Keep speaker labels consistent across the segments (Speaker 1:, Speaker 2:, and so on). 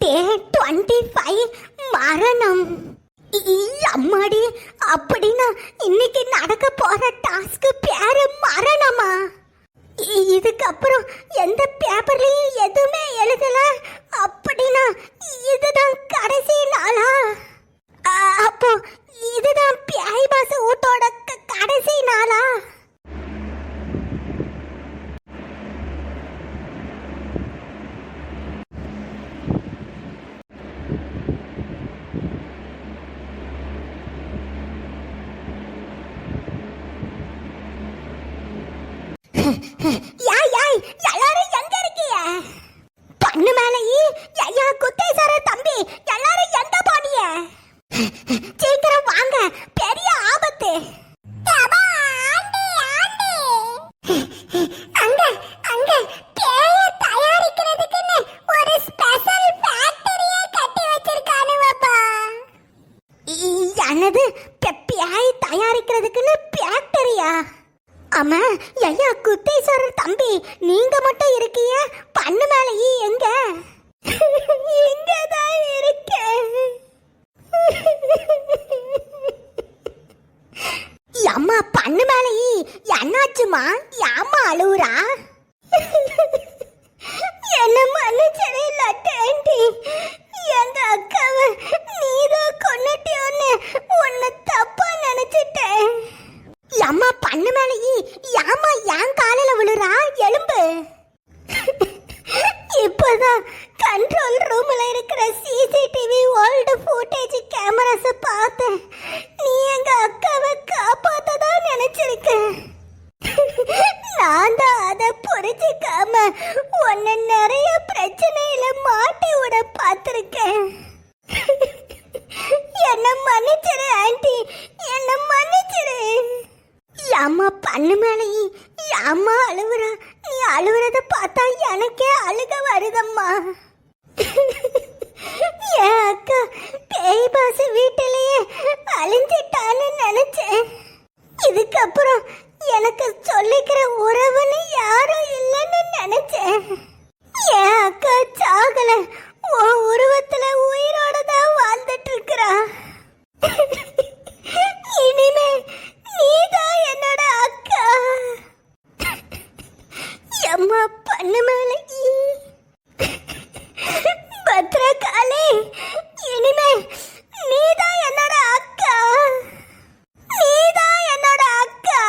Speaker 1: டே 25 மரணம். அம்மாடி, அப்படின்னா இன்னைக்கு நடக்க போற டாஸ்க் பேரு மரணமா? இதுக்கப்புறம் எந்த பேப்பர்லயும் எதுவுமே எழுதல அப்படின்னா இதுதான் கடைசி நாளா? அப்போ இதுதான் பியாய் பாஸ் ஊட்டோட கடைசி நாளா? எல்லாரும் எங்க இருக்கீங்க? பண்ணு மேலையே ஐயா குத்தேசார தம்பி, எல்லாரும் எங்க போனீங்க? சீக்கிரம் வாங்க, பெரிய ஆபத்து. அங்க அங்க பேய தயாரிக்கிறதுக்குன்னு ஒரு ஸ்பெஷல் ஃபேக்டரியே கட்டி வச்சிருக்கானுவப்பா. என்னது, பேய் தயாரிக்கிறதுக்குன்னு ஃபேக்டரியா? ஆமா ஐயா குத்தேஸ்வரர் தம்பி, நீங்க மட்டும் இருக்கீங்க, பண்ணு மேலையே எங்க? இங்கதான் இருக்கேன். அம்மா பண்ணு மேலையே என்னாச்சுமா? யாமா அழுவுறா? என்ன மன்னிச்சதே லட்டாண்டி, எங்க அக்காவை நீதான் கொன்னுட்டியோன்னு உன்னை தப்பா நினைச்சிட்டேன். அம்மா பண்ணு மேலையே யாமா என் காலில விழுறா? எலும்பு. இப்பதான் கண்ட்ரோல் ரூம்ல இருக்கிற சிசிடிவி ஓல்டு ஃபுட்டேஜ் கேமராஸ் பார்த்தேன். நீ எங்க அக்காவை காப்பாத்ததா நினைச்சிருக்க. நான் தான் அதை புரிஞ்சுக்காம உன்னை நிறைய பிரச்சனையில மாட்டி விட பார்த்திருக்கேன். என்ன மன்னிச்சிரு ஆண்டி, என்ன மன்னிச்சிரு. அம்மா பண்ணு மேலையே அம்மா அழுவுறா. நீ அழுவுறத பார்த்தா எனக்கே அழுக வருதம்மா. என் அக்கா பேய் பாஸ் வீட்டிலேயே அழிஞ்சிட்டான்னு நினைச்சேன். இதுக்கப்புறம் எனக்கு சொல்லிக்கிற உறவுன்னு யாரும் இல்லைன்னு நினைச்சேன். என் அக்கா சாகல, உன் உருவத்துல உயிரோட தான் வாழ்ந்துட்டு இருக்கிறா. இனிமே நீதான் என்னோட அக்கா. அம்மா பண்ணு மேலையே பத்ரகாளி, இனிமே நீதான் என்னோட அக்கா. நீதான் என்னோட அக்கா.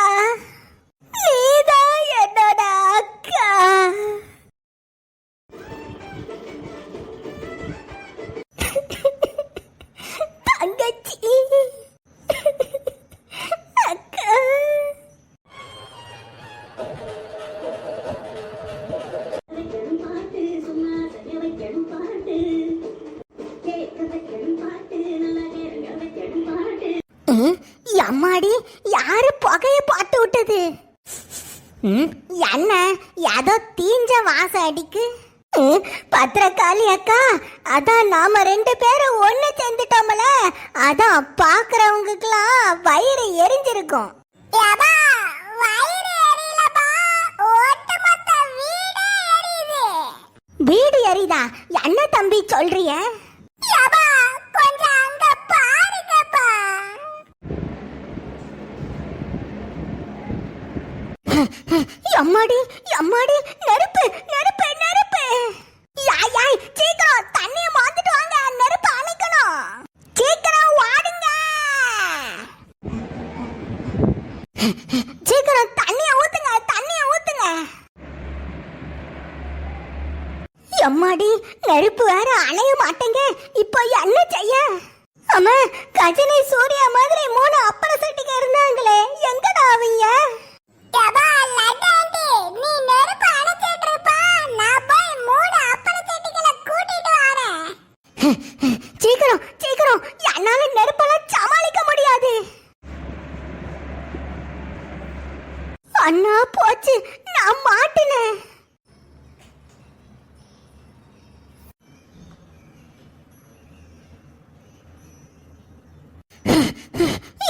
Speaker 1: நீதான் என்னோட அக்கா. தங்கச்சி, அக்கா. அம்மாடி, யாரு புகைய போட்டு விட்டது? என்ன ஏதோ தீஞ்ச வாசம் அடிக்கு. பத்திரகாளி அக்கா, அதான் நாம 2 பேரும் ஒண்ணு சேர்ந்துட்டோம்ல, அதான் பாக்குறவங்களுக்குலாம் வயிறு எரிஞ்சிருக்கும். வீடு எரியுதா? என்ன தம்பி சொல்றிய? அம்மாடி அம்மாடி, நெருப்பு நெருப்பு நெருப்பு. யாய் சீக்கிரம் தண்ணிய மாத்திட்டு வாங்க, நெருப்பு அணைக்கணும். சீக்கிரம் வாடுங்க, சீக்கிரம் தண்ணிய ஊத்துங்க, தண்ணிய ஊத்துங்க. அம்மாடி, நெருப்பு வேற அணைய மாட்டேங்க. இப்போ என்ன செய்ய? அம்மா, கஜினி சூர்யா மாதிரி 3 அப்பற சட்டிங்க இருந்தாங்களே, எங்கடா அவங்க? சீக்கிரம் சீக்கிரம், என்னால நெருப்பெல்லாம் சமாளிக்க முடியாது. அண்ணா போச்சு, நான் மாட்டினேன்.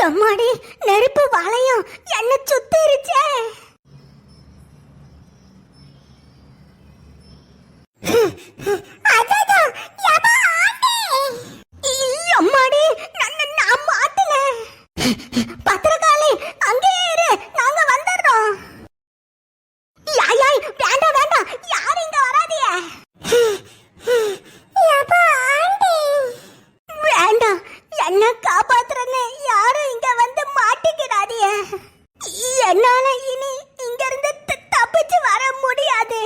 Speaker 1: எம்மாடி, நெருப்பு வளையம் என்ன சுத்திருச்சே. அடடா, என்னால இனி இங்க இருந்து தப்பிச்சு வர முடியாது.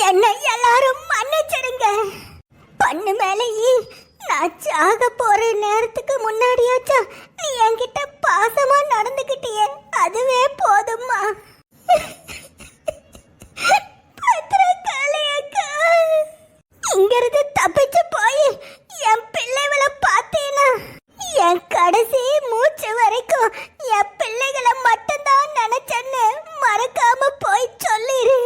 Speaker 1: என்னை எல்லாரும் மன்னிச்சிடுங்க. பண்ணு மேலேயே நான் சாக போற நேரத்துக்கு முன்னாடியாச்சா நீ என்கிட்ட பாசமா நடந்துக்கிட்டியே, அதுவே போதும்மா. பத்திரகாளியக்கா, இங்கிருந்து தப்பிச்சு போய் என் பிள்ளைகளை பார்த்தேனா என் கடைசி மூச்சு வரைக்கும் என் பிள்ளைகளை மட்டும்தான் நினைச்சேன்னு மறக்காம போய் சொல்லிரு.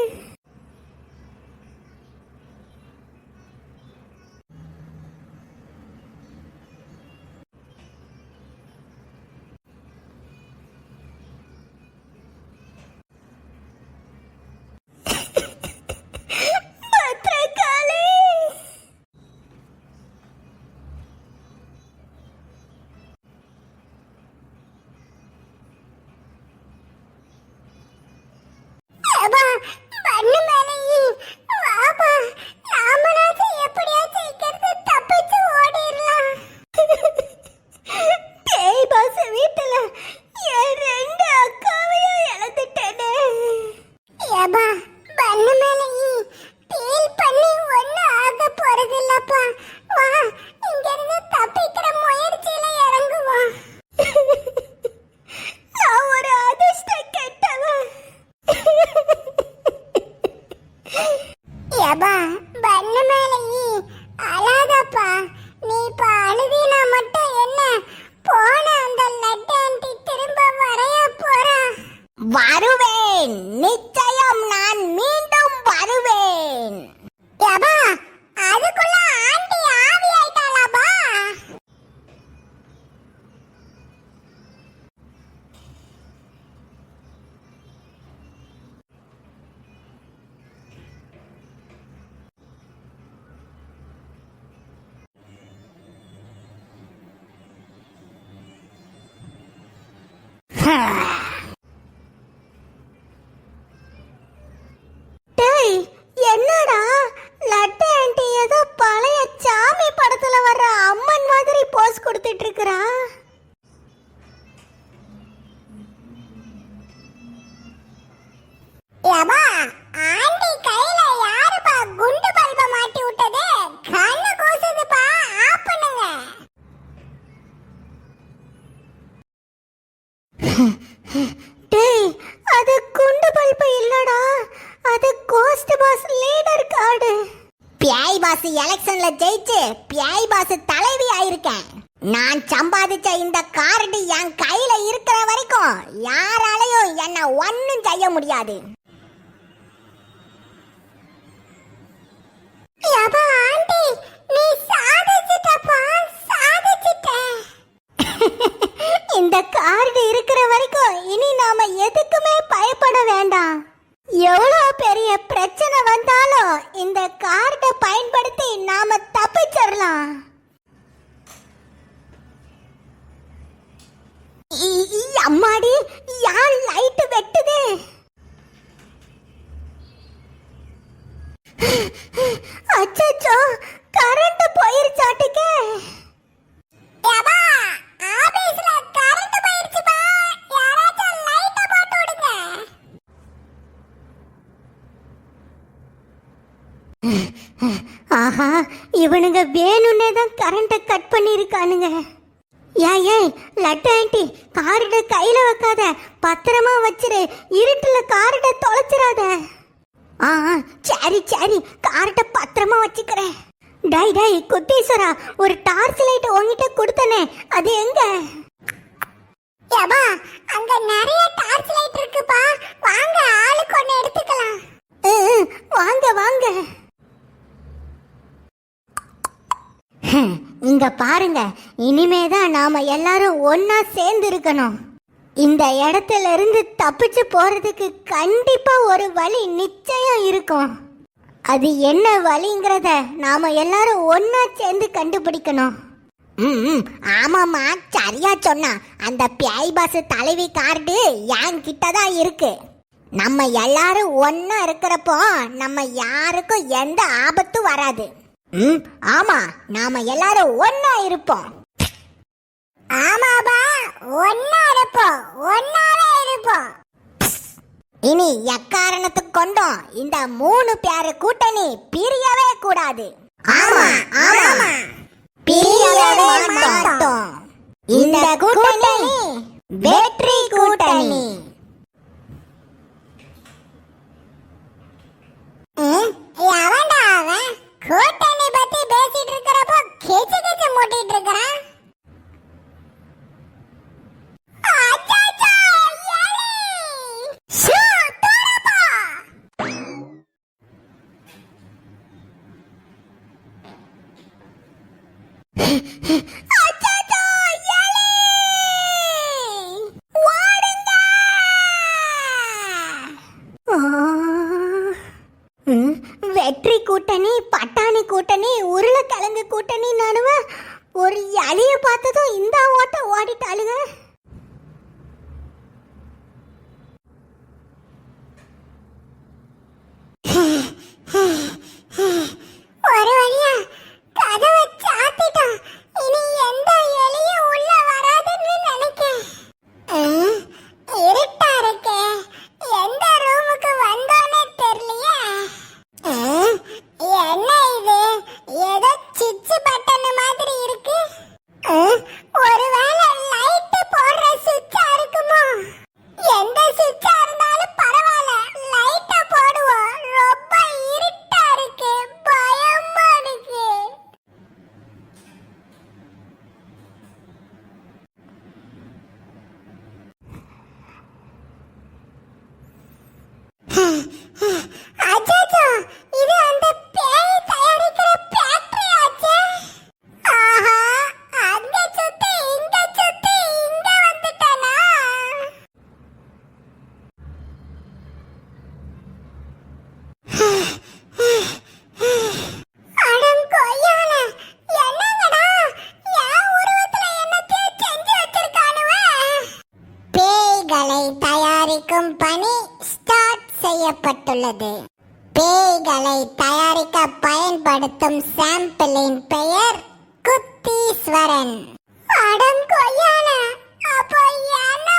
Speaker 1: வருவேன், நிச்சயம் நான் மீண்டும் வருவேன். அதுக்குள்ள ஆண்டி ஆவி ஆயிட்டாளாபா? என்னடா லட்டு ஆண்டி ஏதோ பழைய சாமி படத்துல வர்ற அம்மன் மாதிரி போஸ் கொடுத்துட்டு இருக்கறா? ஏபா, ஆண்டி கையில யாருப்பா குண்டு பல்ப மாட்டி விட்டது? கண்ணு கூசுதுப்பா, ஆஃப் பண்ணுங்க. டேய், அது குண்டு பல்பு இல்லடா, அது கோஸ்ட் பாஸ் லீடர் கார்டு. பியாய் பாஸ் எலெக்ஷன்ல ஜெயிச்சு பியாய் பாஸ் தலைவி ஆயிருக்கேன். நான் சம்பாதிச்ச இந்த கார்டு என் கையில இருக்கிற வரைக்கும் யாராலையும் என்ன ஒன்னும் செய்ய முடியாது. யப்பா ஆண்டி, நீ சாதிச்சிட்டப்பா, சாதிச்சிட்ட. இந்த கார்டு இருக்கிற வரைக்கும் இனி நாம எதுக்குமே பயப்பட வேண்டாம். எவ்வளவு பெரிய பிரச்சனை வந்தாலும் இந்த கார்டை பயன்படுத்தி நாம தப்பிச்சிடலாம். அம்மாடி, யார் லைட் வெட்டுது? அச்சச்சோ, கரண்ட் போயிருச்சாட்டுக்கு. ஆஹா, இவனுங்க வேணும்னே தான் கரண்ட கட் பண்ணிருக்கானுங்க. ஏய் லட்டு ஆண்டி, கார்ட கையில வைக்காத, பத்திரமா வச்சிரு, இருட்டுல கார்ட தொலைச்சிடாத. சரி சரி, கார்ட பத்திரமா வச்சுக்கிறேன். டை குத்தீஸ்வரா, ஒரு டார்ச் லைட் உங்ககிட்ட கொடுத்தனே, அது எங்க? அங்க நிறைய டார்ச் லைட் இருக்குப்பா, வாங்க ஆளுக்கு ஒன்னு எடுத்துக்கலாம். வாங்க வாங்க. இங்க பாருங்க, இனிமேதான் நாம எல்லாரும் ஒன்னா சேர்ந்து இருக்கணும். இந்த இடத்துல இருந்து தப்பிச்சு போறதுக்கு கண்டிப்பா ஒரு வழி நிச்சயம் இருக்கும். அது என்ன வழிங்கிறத நாம எல்லாரும் ஒன்னா சேர்ந்து கண்டுபிடிக்கணும். ஆமாமா, சரியா சொன்னா. அந்த பியாய் பாஸ் தலைவி கார்டு என் கிட்டதான் இருக்கு. நம்ம எல்லாரும் ஒன்னா இருக்கிறப்போ நம்ம யாருக்கும் எந்த ஆபத்தும் வராது. ஆமா, நாம எல்லாரும் ஒன்னா இருப்போம். ஆமாபா, ஒன்னா இருப்போம், ஒன்னாவே இருப்போம். இனி எக்காரணத்துக்கு கொண்டும் இந்த 3 பேரு கூட்டணி பிரியவே கூடாது. ஆமா ஆமா, பிரியவே மாட்டோம். இந்த கூட்டணி வெற்றி கூட்டணி. எவன்டா அவன் கூட்டணி பத்தி பேசிட்டு இருக்கிறப்போ கேச்சு கேச்சு மூட்டிட்டு இருக்கிறான். வெற்றி கூட்டணி, பட்டாணி கூட்டணி, உருளைக்கிழங்கு கூட்டணி நடுவ ஒரு எலிய பார்த்ததும் இந்த ஓட்ட ஓடிட்டாளுங்க. ஒரு வழியா கதவை சாத்திட்டான். இனி எந்த எலியும் உள்ள வராதுன்னு நினைக்கிறேன். இருட்டா இருக்கே, எந்த ரூமுக்கு வந்தோன்னே தெரியலையே. என்ன இது, ஏதோ சுவிட்ச் பட்டன் மாதிரி இருக்கு. ஒருவேளை லைட் போடுற சுவிட்சா இருக்குமோ? எந்த சுவிட்சா இருந்தாலும் பரவாயில்ல, லைட்ட போடுவோம். ரொம்ப இருட்டா இருக்கு, பயமா இருக்கு. அச்சச்சோ, இது அந்த பேய் தயாரிக்கிற ஃபேக்டரி ஆச்சே. ஆஹா, அங்க சுத்தி இங்க வந்துட்டானா? அடங்கொய்யால, என்னங்கடா என் உருவத்துல என்னத்தையோ செஞ்சு வச்சிருக்கானுவ. பேய்களை தயாரிக்கும் பணி ஸ்டார்ட் செய்யப்பட்டுள்ளது. பேய்களை தயாரிக்க பயன்படுத்தும் சாம்பிளின் பெயர் குத்தீஸ்வரன். அடங்கொய்யால, அப்ப என்ன